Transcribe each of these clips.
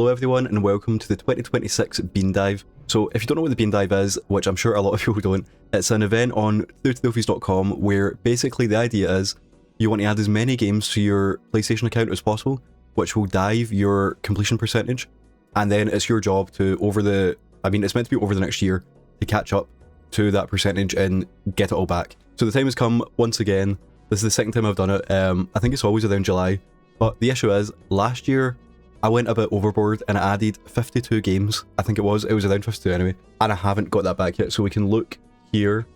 Hello everyone and welcome to the 2026 Bean Dive. So if you don't know what the Bean Dive is, which I'm sure a lot of people don't, it's an event on TrueTrophies.com where basically the idea is you want to add as many games to your PlayStation account as possible, which will dive your completion percentage, and then it's your job to it's meant to be over the next year, to catch up to that percentage and get it all back. So the time has come once again. This is the second time I've done it. I think it's always around July, but the issue is last year I went a bit overboard and I added 52 games. I think it was around 52 anyway, and I haven't got that back yet. So we can look here.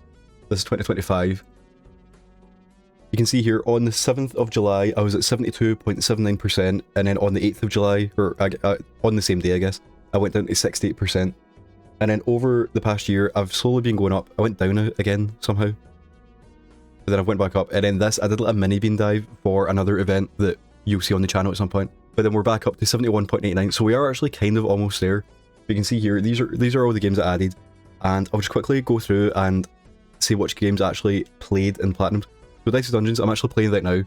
This is 2025. You can see here on the 7th of July I was at 72.79%, and then on the 8th of July, or on the same day I guess, I went down to 68%. And then over the past year I've slowly been going up. I went down again somehow, but then I went back up, and then I did a mini bean dive for another event that you'll see on the channel at some point. But then we're back up to 71.89, so we are actually kind of almost there. You can see here, these are all the games I added, and I'll just quickly go through and see which games I actually played in Platinum. So Dicey Dungeons, I'm actually playing right now.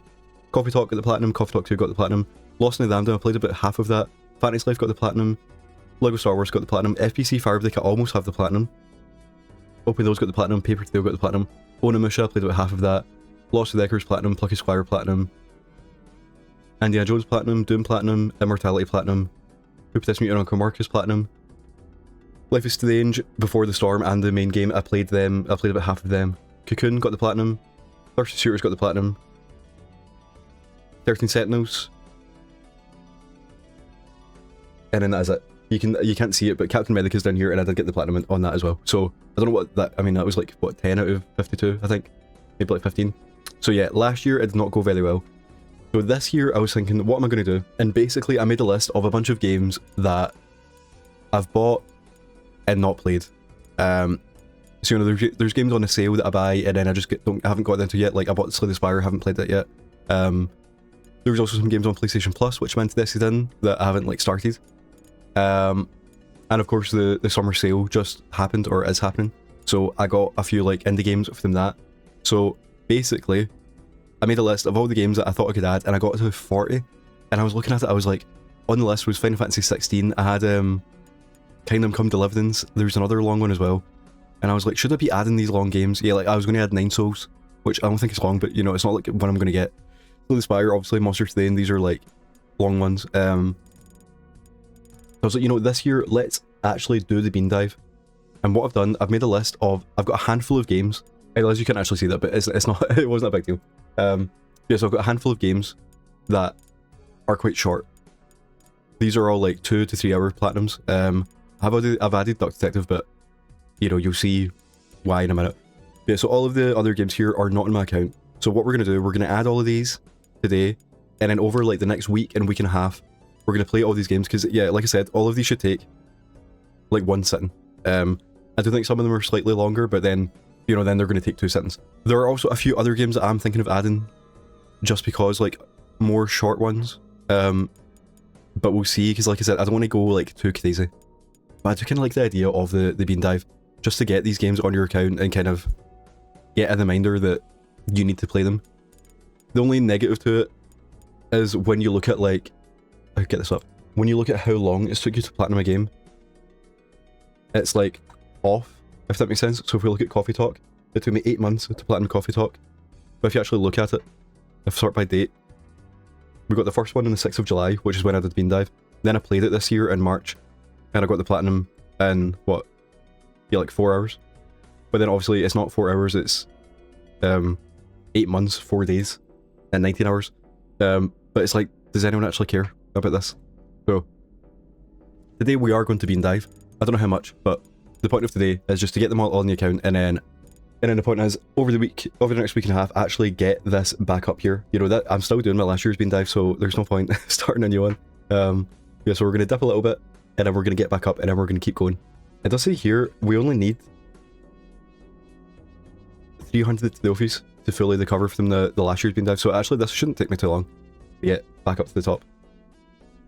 Coffee Talk got the Platinum, Coffee Talk 2 got the Platinum, Lost in the Damned, I played about half of that, Fantasy Life got the Platinum, Lego Star Wars got the Platinum, FPC Firebreak I almost have the Platinum, Open Those got the Platinum, Paper Trail got the Platinum, Onimusha, I played about half of that, Lost with Echoes Platinum, Plucky Squire Platinum, Indiana Jones Platinum, Doom Platinum, Immortality Platinum, Hooptis Mutant Uncle Marcus Platinum, Life is Strange, Before the Storm and the main game, I played about half of them, Cocoon got the Platinum, Thirsty Shooters got the Platinum, 13 Sentinels, and then that is it. You can't see it, but Captain Medic is down here, and I did get the Platinum on that as well. So I don't know what that, that was like, what, 10 out of 52, I think? Maybe like 15. So yeah, last year it did not go very well. So this year I was thinking, what am I going to do? And basically I made a list of a bunch of games that I've bought and not played. So you know, there's games on the sale that I buy and then I just I haven't got into yet. Like I bought Slay the Spire, haven't played that yet. There was also some games on PlayStation Plus which I'm interested in that I haven't like started. And of course the summer sale just happened, or is happening. So I got a few like indie games from that. So basically I made a list of all the games that I thought I could add, and I got to 40, and I was looking at it, I was like, on the list was Final Fantasy 16, I had Kingdom Come Deliverance, there's another long one as well, and I was like, should I be adding these long games? Yeah, like I was going to add 9 Souls, which I don't think is long, but you know, it's not like what I'm going to get. Slay the Spire, obviously, Monster Today, and these are like long ones. I was like, you know, this year, let's actually do the Bean Dive. And what I've done, I've made a list of, I've got a handful of games. I realize you can't actually see that, but it's not, it wasn't a big deal. Yeah, so I've got a handful of games that are quite short. These are all like 2 to 3 hour platinums. I've added Duck Detective, but you know, you'll see why in a minute. Yeah, so all of the other games here are not in my account. So what we're going to do, we're going to add all of these today, and then over like the next week and week and a half, we're going to play all these games, because yeah, like I said, all of these should take like one sitting. I do think some of them are slightly longer, but then, you know, then they're going to take 2 sittings. There are also a few other games that I'm thinking of adding, just because, like, more short ones. But we'll see, because like I said, I don't want to go like too crazy. But I do kind of like the idea of the Bean Dive, just to get these games on your account and kind of get a reminder that you need to play them. The only negative to it is when you look at like, I'll get this up. When you look at how long it took you to platinum a game, it's like off, if that makes sense. So if we look at Coffee Talk, it took me 8 months to platinum Coffee Talk. But if you actually look at it, if sort by date, we got the first one on the 6th of July, which is when I did Bean Dive. Then I played it this year in March, and I got the platinum in, what, yeah, like 4 hours. But then obviously it's not 4 hours, it's 8 months, 4 days, and 19 hours. But it's like, does anyone actually care about this? So, today we are going to Bean Dive. I don't know how much, but the point of today is just to get them all on the account, and then the point is, over the next week and a half, actually get this back up here. You know, that I'm still doing my last year's Bean Dive, so there's no point starting a new one. Yeah, so we're going to dip a little bit, and then we're going to get back up, and then we're going to keep going. It does say here, we only need 300 trophies to fully recover from the last year's Bean Dive, so actually this shouldn't take me too long to get back up to the top.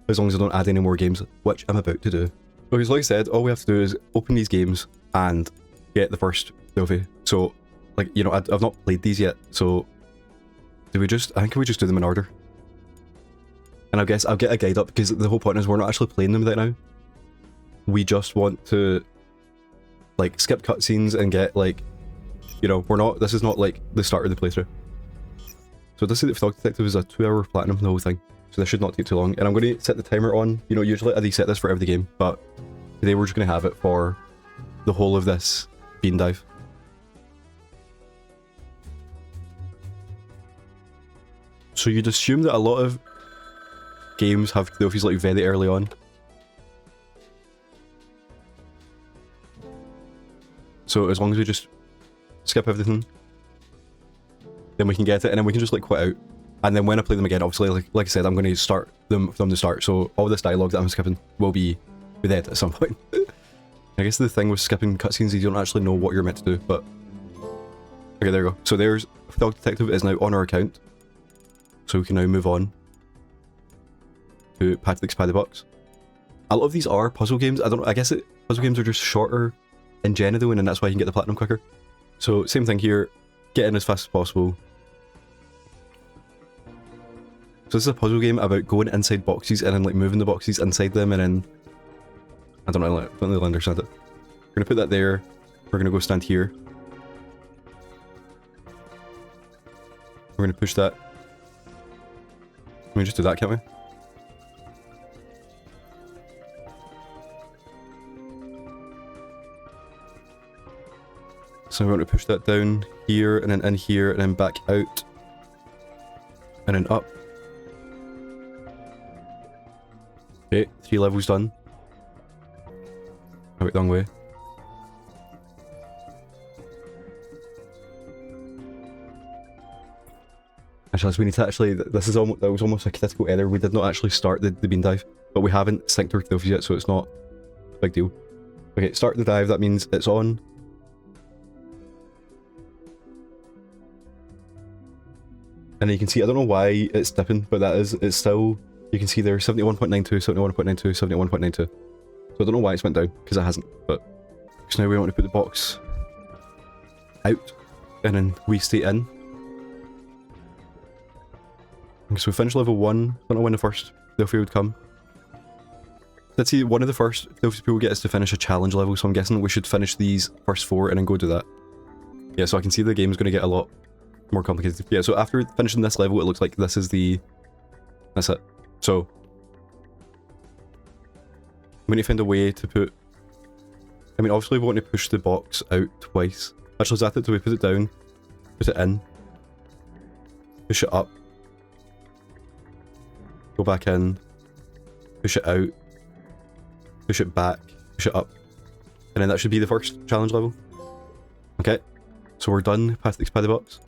As long as I don't add any more games, which I'm about to do. Okay, so like I said, all we have to do is open these games and get the first trophy. So, like, you know, I've not played these yet, so I think we just do them in order. And I guess I'll get a guide up, because the whole point is we're not actually playing them right now. We just want to, like, skip cutscenes and get, like, you know, this is not like the start of the playthrough. So this is the VOD Detective is a 2-hour platinum for the whole thing. So this should not take too long. And I'm going to set the timer on. You know, usually I reset this for every game, but today we're just going to have it for the whole of this bean dive. So you'd assume that a lot of games have trophies like very early on. So as long as we just skip everything, then we can get it, and then we can just like quit out. And then when I play them again, obviously, like I said, I'm going to start them from the start. So all this dialogue that I'm skipping will be dead at some point. I guess the thing with skipping cutscenes is you don't actually know what you're meant to do, but... Okay, there we go. So there's VOD Detective is now on our account. So we can now move on to Patrick's Paddy Box. A lot of these are puzzle games. I guess puzzle games are just shorter in general, and that's why you can get the platinum quicker. So same thing here, get in as fast as possible. So this is a puzzle game about going inside boxes and then like moving the boxes inside them, and then I don't really understand it. We're gonna put that there. We're gonna go stand here. We're gonna push that. Can we just do that, can't we? So we want to push that down here, and then in here, and then back out, and then up. Okay, 3 levels done. I went the wrong way. Actually, we need to actually, that was almost a critical error. We did not actually start the bean dive, but we haven't synced our trophies yet, so it's not a big deal. Okay, start the dive, that means it's on. And you can see, I don't know why it's dipping, but it's still, you can see there 71.92, 71.92, 71.92. So I don't know why it's went down, because it hasn't, but... So now we want to put the box out, and then we stay in. Okay, so we finished level 1, I don't know when the first trophy would come. Let's see, one of the first trophies people get is to finish a challenge level, so I'm guessing we should finish these first 4 and then go do that. Yeah, so I can see the game's going to get a lot more complicated. Yeah, so after finishing this level, it looks like this is that's it. So we need to find a way to put, I mean, obviously we want to push the box out twice. Actually, is that it? Do we put it down, put it in, push it up, go back in, push it out, push it back, push it up, and then that should be the first challenge level. Okay, so we're done past the Paddy Box.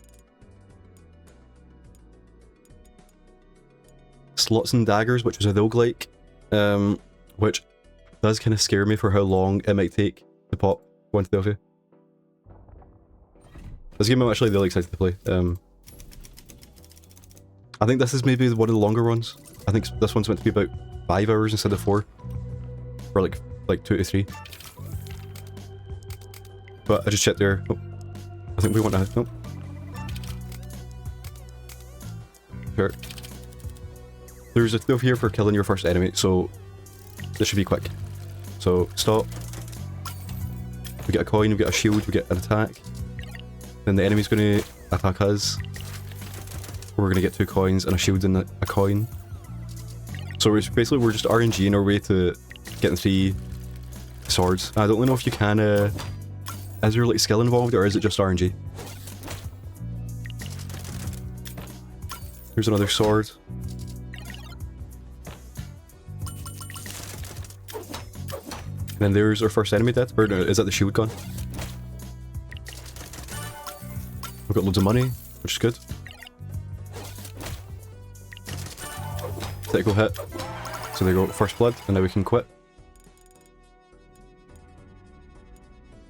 Slots and Daggers, which is a roguelike, which does kind of scare me for how long it might take to pop one trophy. This game I'm actually really excited to play. I think this is maybe one of the longer ones. I think this one's meant to be about 5 hours instead of 4. Or like 2 to 3. But I just checked there. Oh, I think we want to... Nope. Sure. There's a trophy here for killing your first enemy, so this should be quick. So, stop. We get a coin, we get a shield, we get an attack. Then the enemy's going to attack us. We're going to get 2 coins and a shield and a coin. So we're just RNGing our way to getting 3 swords. I don't know if you can, is there like skill involved or is it just RNG? Here's another sword. And then there's our first enemy death. Or no, is that the shield gone? We've got loads of money, which is good. Critical hit. So there you go, first blood, and now we can quit.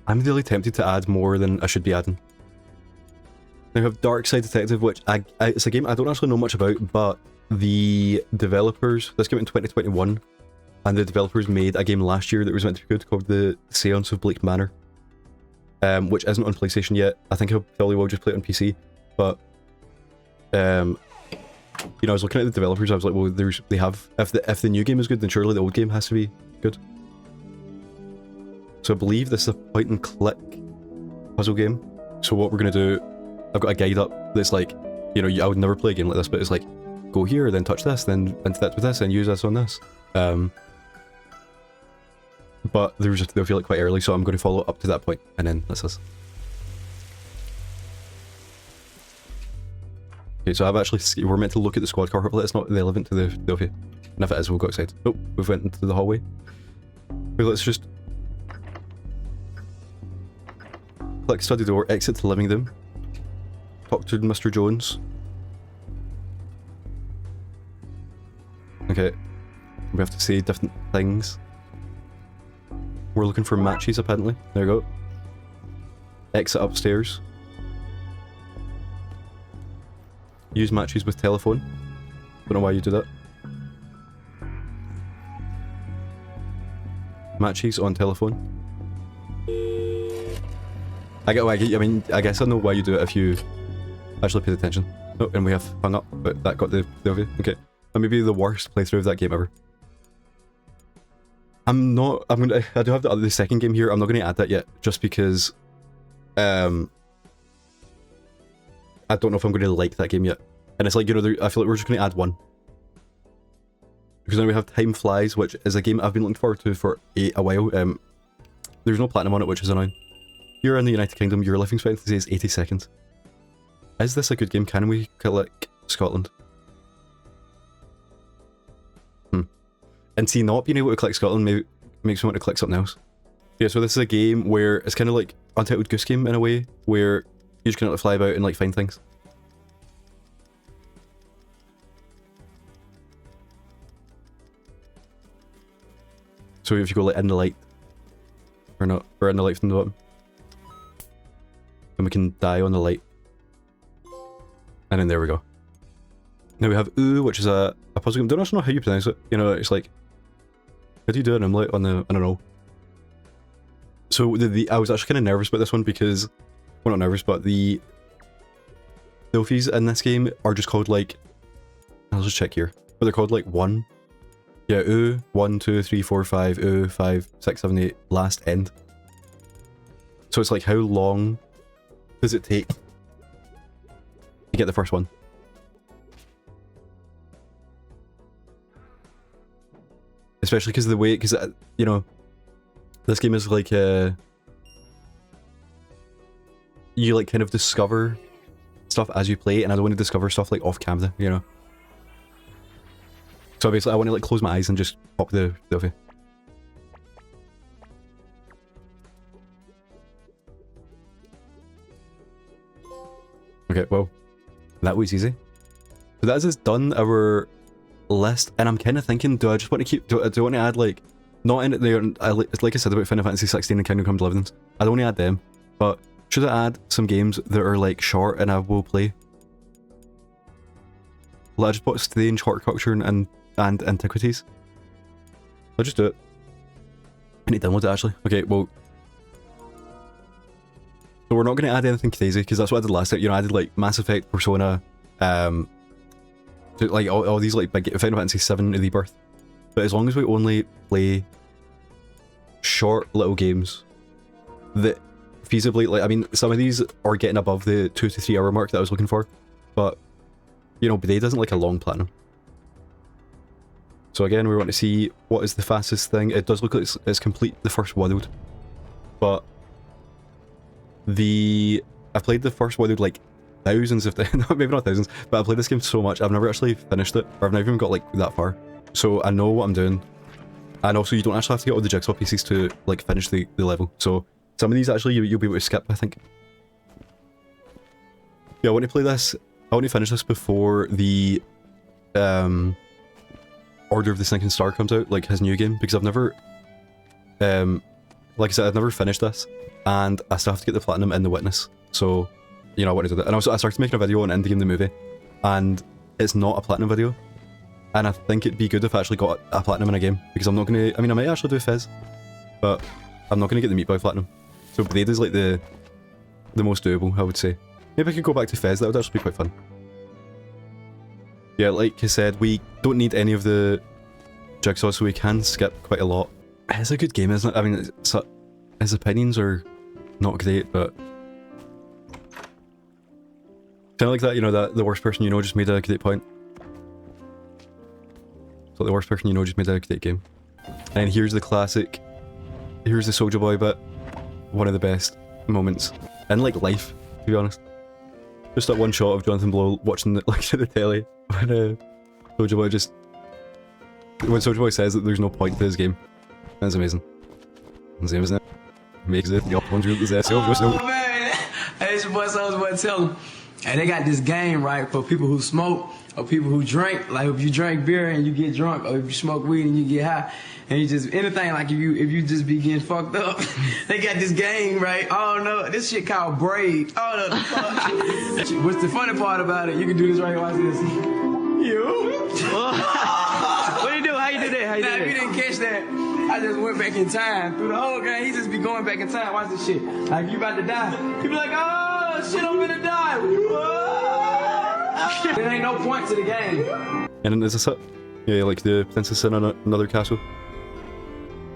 I'm really tempted to add more than I should be adding. Now we have Dark Side Detective, which it's a game I don't actually know much about, but the developers, this came out in 2021, and the developers made a game last year that was meant to be good called The Seance of Blake Manor, which isn't on PlayStation yet. I think I'll probably will just play it on PC, but you know, I was looking at the developers, I was like, well, they have, if the new game is good, then surely the old game has to be good. So I believe this is a point and click puzzle game. So what we're gonna do, I've got a guide up that's like, you know, I would never play a game like this, but it's like, go here, then touch this, then interact with this, and use this on this. But they'll feel like quite early, so I'm going to follow up to that point, and then that's us. Okay, so I've actually, we're meant to look at the squad car, hopefully it's not relevant to the Delphi. And if it is, we'll go outside. Oh, we've went into the hallway. Okay, let's just click study door, exit to living room. Talk to Mr. Jones. Okay, we have to say different things. We're looking for matches, apparently. There we go. Exit upstairs. Use matches with telephone. Don't know why you do that. Matches on telephone. I guess I know why you do it if you actually paid attention. Oh, and we have hung up, but that got the OV. Okay. That may be the worst playthrough of that game ever. I do have the second game here. I'm not going to add that yet, just because I don't know if I'm going to like that game yet. And it's like, you know, I feel like we're just going to add one. Because now we have Time Flies, which is a game I've been looking forward to for a while. There's no platinum on it, which is annoying. You're in the United Kingdom, your life expectancy is 80 seconds. Is this a good game? Can we click Scotland? And see, not being able to click Scotland maybe makes me want to click something else. Yeah, so this is a game where it's kind of like Untitled Goose Game in a way, where you just kind of like fly about and like find things. So if you go like in the light, or not, or in the light from the bottom, then we can die on the light. And then there we go. Now we have Ooh, which is a puzzle game. Don't actually know how you pronounce it. You know, it's like, how do you do an omelette on the, I don't know. So I was actually kind of nervous about this one because, well, not nervous, but the Delphies in this game are just called like, I'll just check here, but they're called like 1. Yeah, Ooh, 1, 2, 3, 4, 5, Ooh, 5, 6, 7, 8, last end. So it's like, how long does it take to get the first one? Especially because of the way, because, you know, this game is like, you like kind of discover stuff as you play, and I don't want to discover stuff like off camera, you know. So basically I want to like close my eyes and just pop the Delphi. Okay, well, that was easy. So that has done our list, and I'm kind of thinking, do I just want to keep, do I want to add like, not in it there, like I said about Final Fantasy 16 and Kingdom Come Deliverance, I don't want to add them, but should I add some games that are like short and I will play? Will I just put Strange Horticulture and Antiquities? I'll just do it. I need to download it actually. Okay, well, so we're not going to add anything crazy, because that's what I did last time. You know, I did like Mass Effect, Persona, like all these like big Final Fantasy 7 Rebirth. But as long as we only play short little games that feasibly, like, I mean, some of these are getting above the 2 to 3 hour mark that I was looking for, but you know, Braid isn't like a long platinum. So again, we want to see what is the fastest thing. It does look like it's complete the first world, but I played the first world like thousands of times, maybe not thousands, but I played this game so much, I've never actually finished it, or I've never even got like that far. So I know what I'm doing. And also you don't actually have to get all the jigsaw pieces to like finish the level. So some of these actually you'll be able to skip, I think. Yeah, I want to play this, I want to finish this before the Order of the Sinking Star comes out, like his new game, because I've never, like I said, I've never finished this, and I still have to get the platinum in The Witness, so, you know, I want to do that. And also I started making a video on Indie Game the Movie, and it's not a platinum video, and I think it'd be good if I actually got a platinum in a game, because I'm not going to, I mean, I might actually do Fizz, but I'm not going to get the Meat Boy platinum. So Braid is like the most doable, I would say. Maybe I could go back to Fez, that would actually be quite fun. Yeah, like I said, we don't need any of the jigsaw, so we can skip quite a lot. It's a good game, isn't it? I mean, his opinions are not great, but kind of like that, you know, that the worst person you know just made a great point. So the worst person you know just made a great game. And here's the classic, here's the Soulja Boy bit, one of the best moments in like life, to be honest. Just that one shot of Jonathan Blow watching the, like, the telly when Soulja Boy just, when Soulja Boy says that there's no point to his game. That's amazing. That's amazing. Makes it. The ones who the oh man, hey, it's your boy Soulja Boy. Tell him. Hey, they got this game, right, for people who smoke or people who drink. Like if you drink beer and you get drunk, or if you smoke weed and you get high, and you just anything, like if you just be getting fucked up, they got this game, right? Oh no, this shit called Braid. Oh no, the fuck. What's the funny part about it? You can do this right here. Watch this. You. What do you do? How you do that? How you do that? If you didn't catch that, I just went back in time through the whole game. He just be going back in time. Watch this shit. Like you about to die, you be like, oh shit, I'm gonna die. There ain't no point to the game. And then there's a set. Yeah, like the princess in another castle.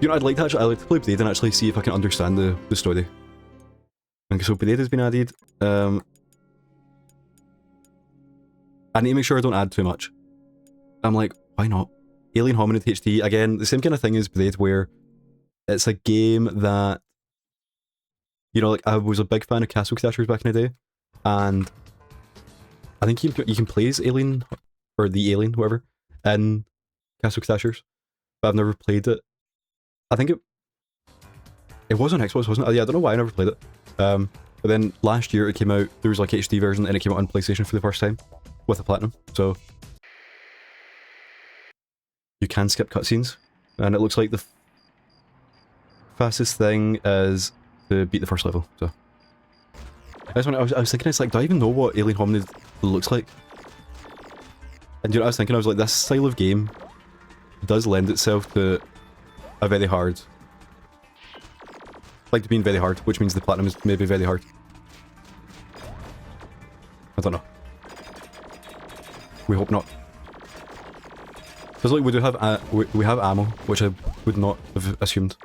You know, I'd like to play Braid and actually see if I can understand the story. Okay, so Braid has been added. I need to make sure I don't add too much. I'm like, why not? Alien Hominid HD, again, the same kind of thing as Braid, where it's a game that, you know, like, I was a big fan of Castle Crashers back in the day, and I think you can play as Alien, or the Alien, whatever, in Castle Crashers, but I've never played it. I think it was on Xbox, wasn't it? Yeah, I don't know why I never played it. But then last year it came out, there was like HD version, and it came out on PlayStation for the first time, with a Platinum, so you can skip cutscenes, and it looks like the fastest thing is to beat the first level, so. That's when I was thinking, it's like, do I even know what Alien Hominid looks like? And you know, I was thinking, I was like, this style of game does lend itself to a very hard, like to being very hard, which means the Platinum is maybe very hard. I don't know. We hope not. Because like we do have we have ammo, which I would not have assumed.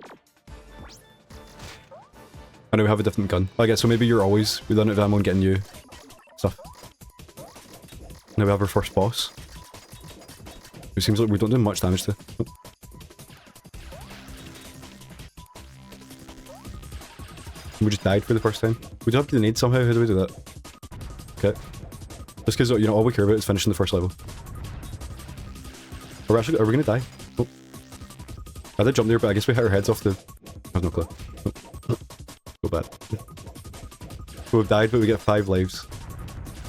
I know we have a different gun. I guess so. Maybe you're always we don't have ammo and getting new stuff. Now we have our first boss. It seems like we don't do much damage to. Nope. We just died for the first time. We do have grenades somehow. How do we do that? Okay. Just because, you know, all we care about is finishing the first level. Are we gonna die? Oh. I did jump there, but I guess we hit our heads off the... I have no clue. Oh. So bad. So we've died, but we get 5 lives.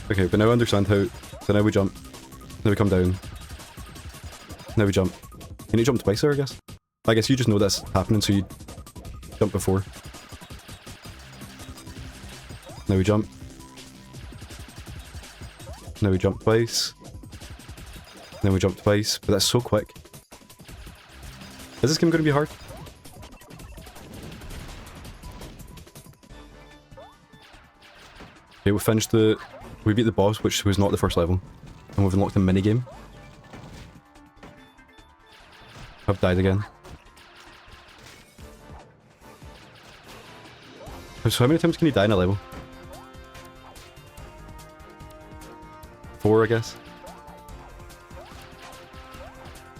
Okay, but now I understand how... So now we jump. Now we come down. Now we jump. Can you jump twice there, I guess? I guess you just know that's happening, so you jump before. Now we jump. Now we jump twice. Then we jump twice, but that's so quick. Is this game going to be hard? Okay, we finished the... We beat the boss, which was not the first level. And we've unlocked a minigame. I've died again. So how many times can you die in a level? 4, I guess.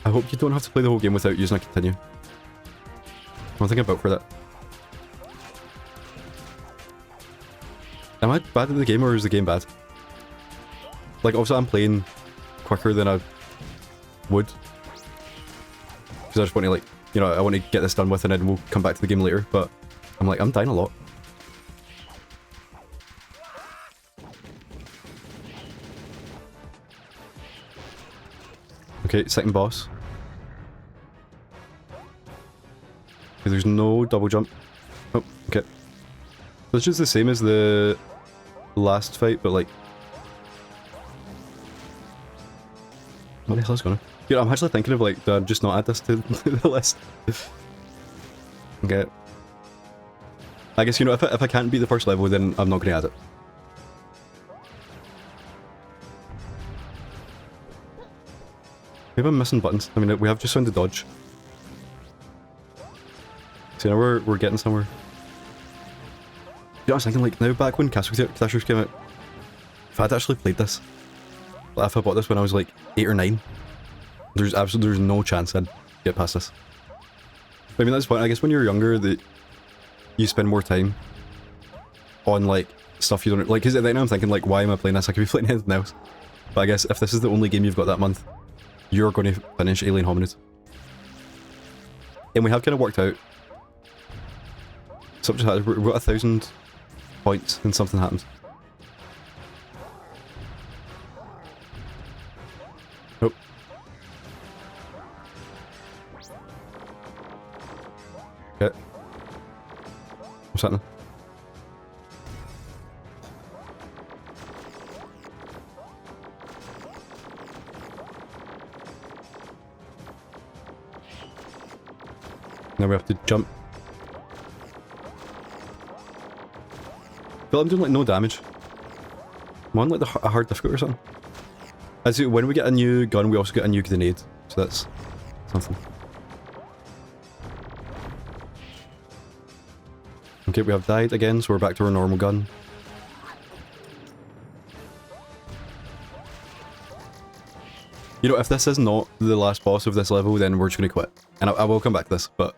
I hope you don't have to play the whole game without using a continue. I'm thinking about for that. Am I bad at the game, or is the game bad? Like, also I'm playing quicker than I would. Because I just want to, like, you know, I want to get this done with and then we'll come back to the game later, but I'm like, I'm dying a lot. Okay, second boss. Okay, there's no double jump. Oh, okay. So it's just the same as the last fight, but like... What the hell is going on? Yeah, I'm actually thinking of like, just not add this to the list. Okay. I guess, you know, if I can't beat the first level, then I'm not going to add it. Maybe I'm missing buttons. I mean, we have just found the dodge. See, now we're getting somewhere. You know, I was thinking, like, now back when Castle Crashers came out, if I'd actually played this, like, if I bought this when I was like 8 or 9, there's no chance I'd get past this. I mean, that's fine. I guess when you're younger, that you spend more time on like stuff you don't like. Because right now I'm thinking, like, why am I playing this? I could be playing anything else. But I guess if this is the only game you've got that month, you're going to finish Alien Hominid. And we have kind of worked out. Something happens. We've got 1,000 points and something happens. Nope. Okay. What's happening? Now we have to jump. I feel I'm doing like no damage. I'm on like a hard difficulty or something. As when we get a new gun, we also get a new grenade. So that's something. Okay, we have died again, so we're back to our normal gun. You know, if this is not the last boss of this level, then we're just going to quit. And I will come back to this, but...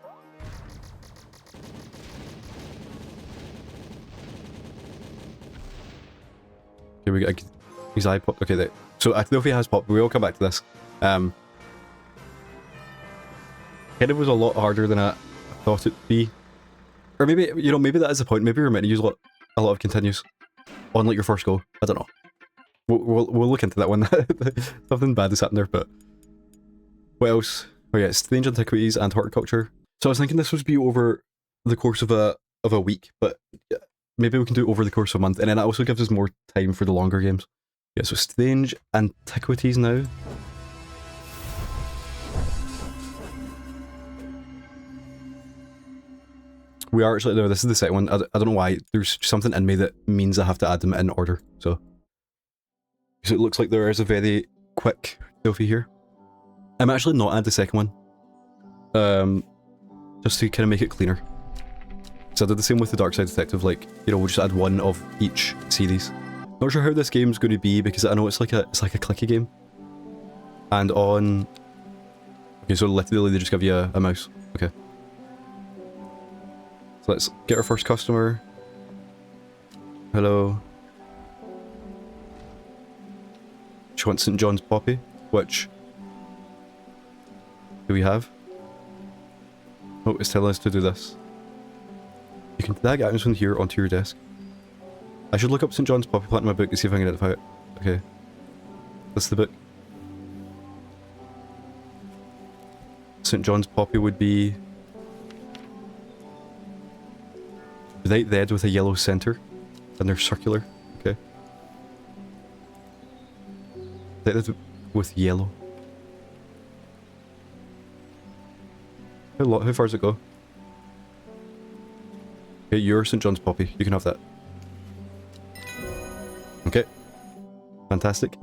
Okay, we get his eye pop. Okay, so Trophy has popped, we will come back to this. Kind of was a lot harder than I thought it'd be. Or maybe, you know, maybe that is the point. Maybe you're meant to use a lot of continues on like your first go. I don't know. We'll look into that one. Something bad has happened there, but... What else? Oh yeah, strange antiquities and horticulture. So I was thinking this would be over the course of a week, but maybe we can do it over the course of a month, and then that also gives us more time for the longer games. Yeah, so strange antiquities now. We are actually, no, this is the second one. I don't know why. There's something in me that means I have to add them in order, so it looks like there is a very quick trophy here. I'm actually not add the second one. Just to kind of make it cleaner. So I did the same with the Dark Side Detective, like, you know, we'll just add one of each series. Not sure how this game's going to be, because I know it's like a clicky game. And on... Okay, so literally they just give you a mouse. Okay. So let's get our first customer. Hello. She wants St. John's Poppy, which... do we have? Oh, it's telling us to do this. You can tag items from here onto your desk. I should look up St. John's Poppy plant in my book to see if I can identify it. Okay. That's the book. St. John's Poppy would be... bright red with a yellow centre. And they're circular. Okay. Bright red with yellow. How far does it go? Okay, you're St. John's Poppy. You can have that. Okay. Fantastic.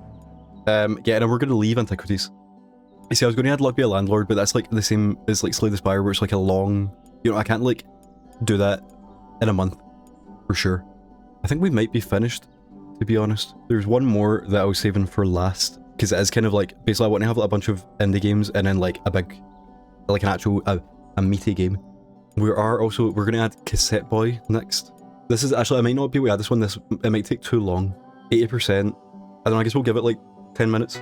Yeah, and we're going to leave Antiquities. You see, I was going to add Luck Be a Landlord, but that's like the same as like Slay the Spire, where it's like a long... You know, I can't like do that in a month. For sure. I think we might be finished, to be honest. There's one more that I was saving for last, because it is kind of like... Basically, I want to have like, a bunch of indie games and then like a big... like an actual... a meaty game. We're going to add Cassette Boy next. This is actually, I might not be able to add this one, it might take too long. 80%. I don't know, I guess we'll give it like 10 minutes.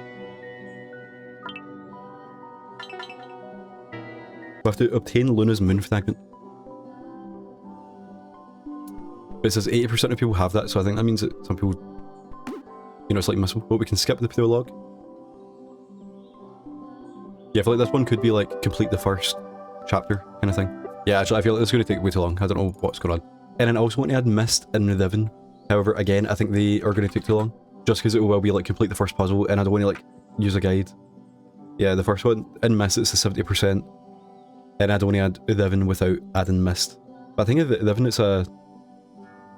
We have to obtain Luna's Moon Fragment. But it says 80% of people have that, so I think that means that some people, you know, it's like missable. But we can skip the prologue. Yeah, I feel like this one could be like complete the first chapter kind of thing. Yeah, actually I feel like this is going to take way too long. I don't know what's going on. And then I also want to add Mist and Riven. However, again, I think they are going to take too long. Just because it will be like complete the first puzzle and I don't want to like use a guide. Yeah, the first one, in Mist it's a 70%. And I don't want to add Riven without adding Mist. But I think if Riven it's a...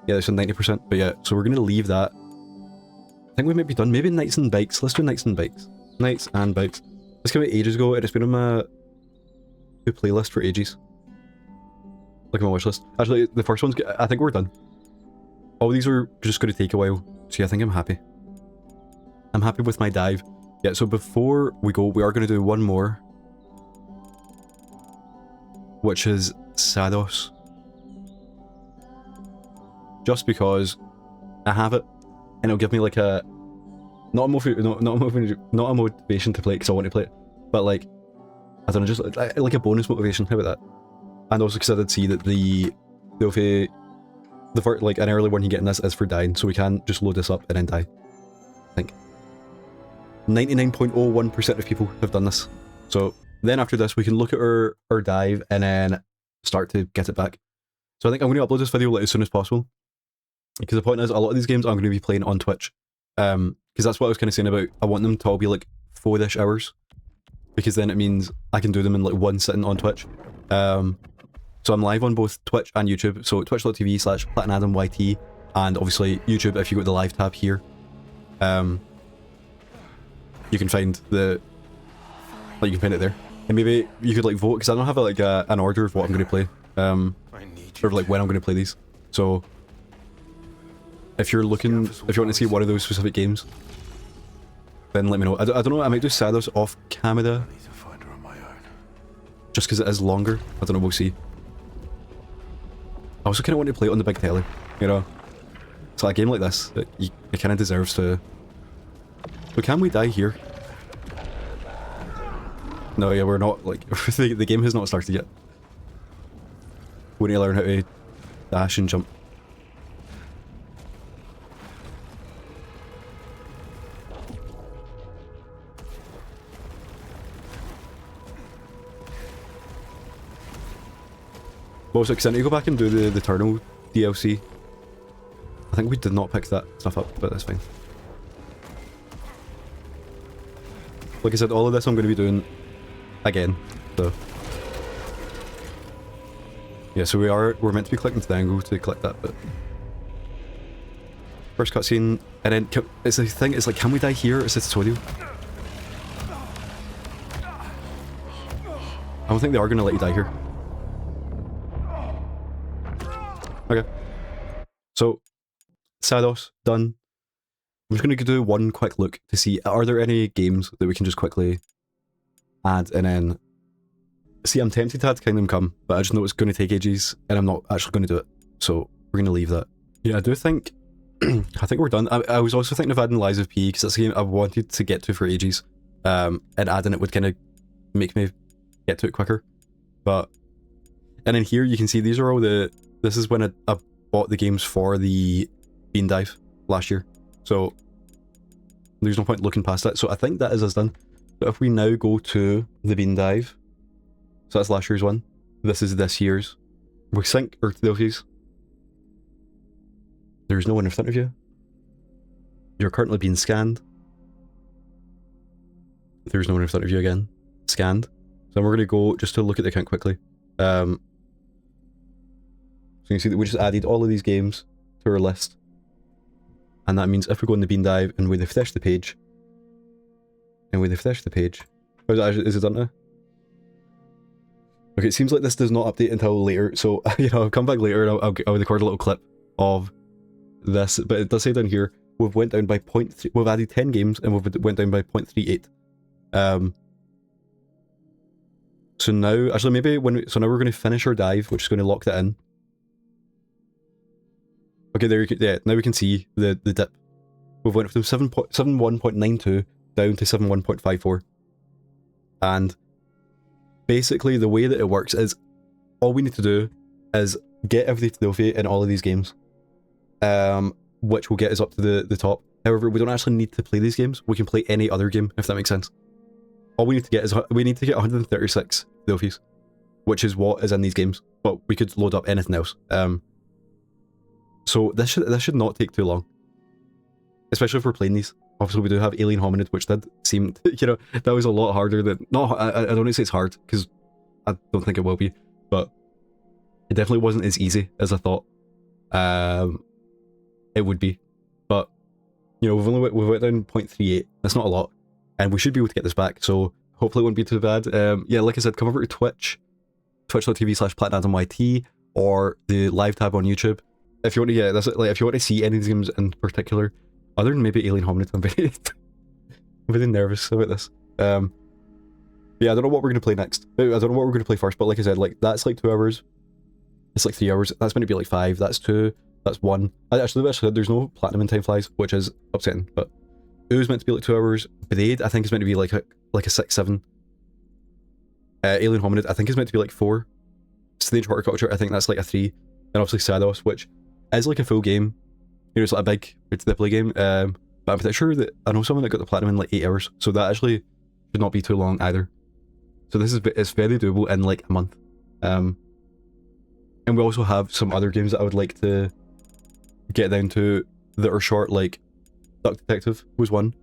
yeah, it's a 90%. But yeah, so we're going to leave that. I think we might be done. Maybe Knights and Bikes. Let's do Knights and Bikes. Knights and Bikes. This came out ages ago, and it's been on my playlist for ages. Like my watch list. Actually, the first one's, I think we're done. All these are just going to take a while, so yeah, I think I'm happy. I'm happy with my dive. Yeah, so before we go, we are going to do one more, which is Sados. Just because I have it, and it'll give me like a not a motivation to play because I want to play it, but like I don't know, just like a bonus motivation. How about that? And also because I did see that the first, like an early one you get in this is for dying, so we can just load this up and then die. I think 99.01% of people have done this. So then after this, we can look at our dive and then start to get it back. So I think I'm going to upload this video like as soon as possible. Because the point is, a lot of these games I'm going to be playing on Twitch. Because that's what I was kind of saying about, I want them to all be like 4-ish hours. Because then it means I can do them in like one sitting on Twitch. So I'm live on both Twitch and YouTube. So twitch.tv/PlatinAdamYT. And obviously YouTube if you go to the live tab here. You can find the... like you can find it there. And maybe you could like vote, because I don't have like an order of what I'm going to play. Or like when I'm going to play these. So... if you're looking, if you want to see one of those specific games, then let me know. I don't know, I might do Sados off camera. Just because it is longer. I don't know, we'll see. I also kind of want to play it on the big telly, you know? So a game like this, it kind of deserves to... But can we die here? No, yeah, we're not, like, the game has not started yet. We need to learn how to dash and jump. Also, because I need to go back and do the Eternal DLC. I think we did not pick that stuff up, but that's fine. Like I said, all of this I'm going to be doing again, so... yeah, so we're meant to be clicking to the angle to click that, but... first cutscene, and then, it's the thing, it's like, can we die here? It's a tutorial. I don't think they are going to let you die here. Okay. So, Sados, done. I'm just going to do one quick look to see, are there any games that we can just quickly add, and then... see, I'm tempted to add Kingdom Come, but I just know it's going to take ages, and I'm not actually going to do it. So, we're going to leave that. Yeah, I do think... I think we're done. I was also thinking of adding Lies of P, because that's a game I've wanted to get to for ages. And adding it would kind of make me get to it quicker. But... and then here, you can see these are all the... this is when I bought the games for the Bean Dive last year. So, there's no point looking past that. So I think that is us done. But if we now go to the Bean Dive, so that's last year's one. This is this year's. We sync our trophies. There's no one in front of you. You're currently being scanned. There's no one in front of you again. Scanned. So we're going to go just to look at the account quickly. So you can see that we just added all of these games to our list. And that means if we go in the Bean Dive and we refresh the page, is it done now? Okay, it seems like this does not update until later, so you know, I'll come back later and I'll record a little clip of this, but it does say down here, we've went down by 0.3, we've added 10 games and we've went down by 0.38. So now, actually maybe so now we're going to finish our dive, which is going to lock that in. Okay, there you go, yeah, now we can see the dip. We've went from 71.92 down to 71.54. And basically the way that it works is, all we need to do is get every trophy in all of these games. Which will get us up to the top. However, we don't actually need to play these games, we can play any other game, if that makes sense. All we need to get is, we need to get 136 trophies, which is what is in these games, but we could load up anything else. So this should not take too long, especially if we're playing these. Obviously we do have Alien Hominid, which did seem, you know, that was a lot harder than, I don't want to say it's hard, because I don't think it will be, but it definitely wasn't as easy as I thought it would be. But, you know, we've went down 0.38, that's not a lot, and we should be able to get this back, so hopefully it won't be too bad. Yeah, like I said, come over to Twitch, twitch.tv/PlatinAdamYT, or the live tab on YouTube. If you want to, yeah, that's like if you want to see any of these games in particular, other than maybe Alien Hominid, I'm very nervous about this. Yeah, I don't know what we're gonna play next. I don't know what we're gonna play first, but like I said, like that's like 2 hours. It's like 3 hours. That's going to be like 5. That's 2. That's 1. Actually, there's no platinum in time flies, which is upsetting. But it was meant to be like 2 hours. Braid, I think, is meant to be like a 6, 7. Alien Hominid, I think, is meant to be like 4. Stage Horticulture, I think that's like a 3. And obviously Sados, which is like a full game. You know, it's like a big free-to-play game. But I'm pretty sure that I know someone that got the platinum in like 8 hours. So that actually should not be too long either. So this is, it's very doable in like a month. And we also have some other games that I would like to get down to that are short, like Duck Detective was one.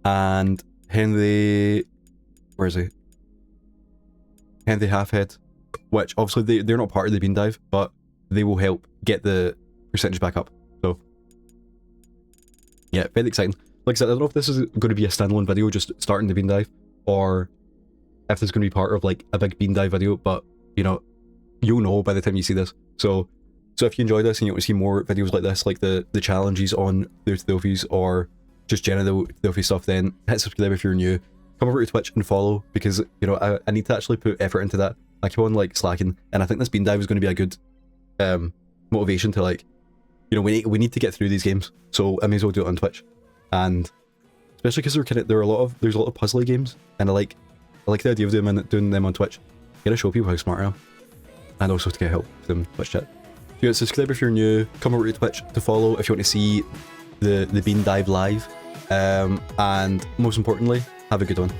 And Henry... where is he? Henry Halfhead, which obviously they're not part of the Bean Dive, but they will help get the percentage back up. So yeah, very exciting. Like I said, I don't know if this is going to be a standalone video just starting the Bean Dive, or if this is going to be part of like a big Bean Dive video, but you know, you'll know by the time you see this. So if you enjoy this and you want to see more videos like this, like the challenges on the TrueTrophies or just general TrueTrophy stuff, then hit subscribe if you're new. Come over to Twitch and follow, because you know I need to actually put effort into that. I keep on like slacking, and I think this Bean Dive is going to be a good motivation to, like, you know, we need to get through these games, so I may as well do it on Twitch. And especially because there's a lot of puzzly games, and I like the idea of doing them on Twitch. You gotta show people how smart I am, and also to get help from Twitch chat. So yeah, subscribe if you're new. Come over to Twitch to follow if you want to see the Bean Dive live. And most importantly, have a good one.